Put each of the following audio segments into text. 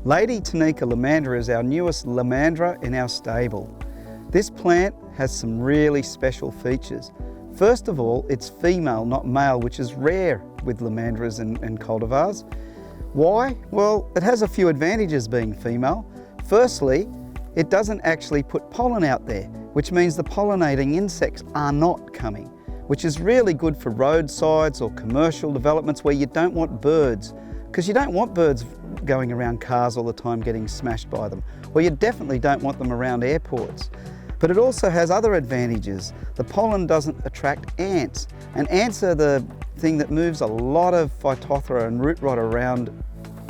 Lady Tanika Lomandra is our newest Lomandra in our stable. This plant has some really special features. First of all, it's female, not male, which is rare with Lomandras and cultivars. Why? Well, it has a few advantages being female. Firstly, it doesn't actually put pollen out there, which means the pollinating insects are not coming, which is really good for roadsides or commercial developments where you don't want birds, because you don't want birds going around cars all the time getting smashed by them, or you definitely don't want them around airports. But it also has other advantages. The pollen doesn't attract ants, and ants are the thing that moves a lot of Phytophthora and root rot around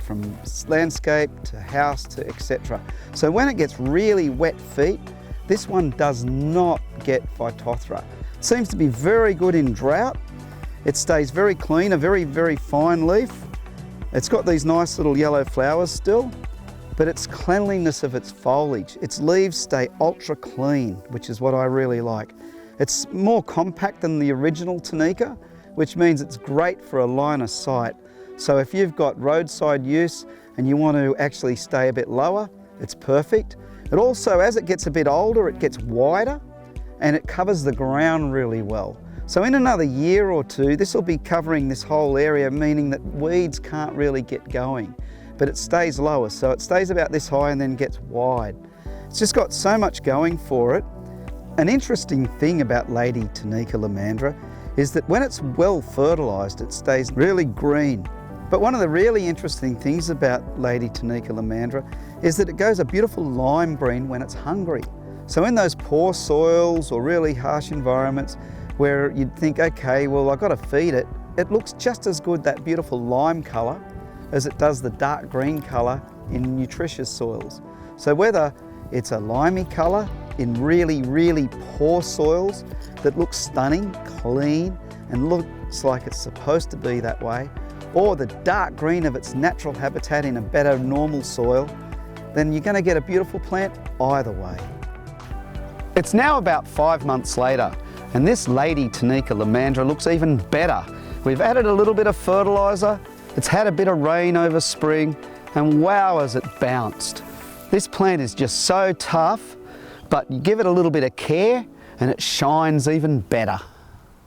from landscape to house to etc. So when it gets really wet feet, this one does not get Phytophthora. It seems to be very good in drought. It stays very clean, a very, very fine leaf. It's got these nice little yellow flowers still, but its cleanliness of its foliage, its leaves stay ultra clean, which is what I really like. It's more compact than the original Tanika, which means it's great for a line of sight. So if you've got roadside use and you want to actually stay a bit lower, it's perfect. It also, as it gets a bit older, it gets wider and it covers the ground really well. So in another year or two, this will be covering this whole area, meaning that weeds can't really get going, but it stays lower. So it stays about this high and then gets wide. It's just got so much going for it. An interesting thing about Lady Tanika Lomandra is that when it's well fertilized, it stays really green. But one of the really interesting things about Lady Tanika Lomandra is that it goes a beautiful lime green when it's hungry. So in those poor soils or really harsh environments where you'd think, okay, well, I've got to feed it, it looks just as good, that beautiful lime colour, as it does the dark green colour in nutritious soils. So whether it's a limey colour in really, really poor soils that looks stunning, clean, and looks like it's supposed to be that way, or the dark green of its natural habitat in a better normal soil, then you're going to get a beautiful plant either way. It's now about 5 months later, and this Lady Tanika Lomandra looks even better. We've added a little bit of fertiliser, it's had a bit of rain over spring, and wow, has it bounced. This plant is just so tough, but you give it a little bit of care and it shines even better.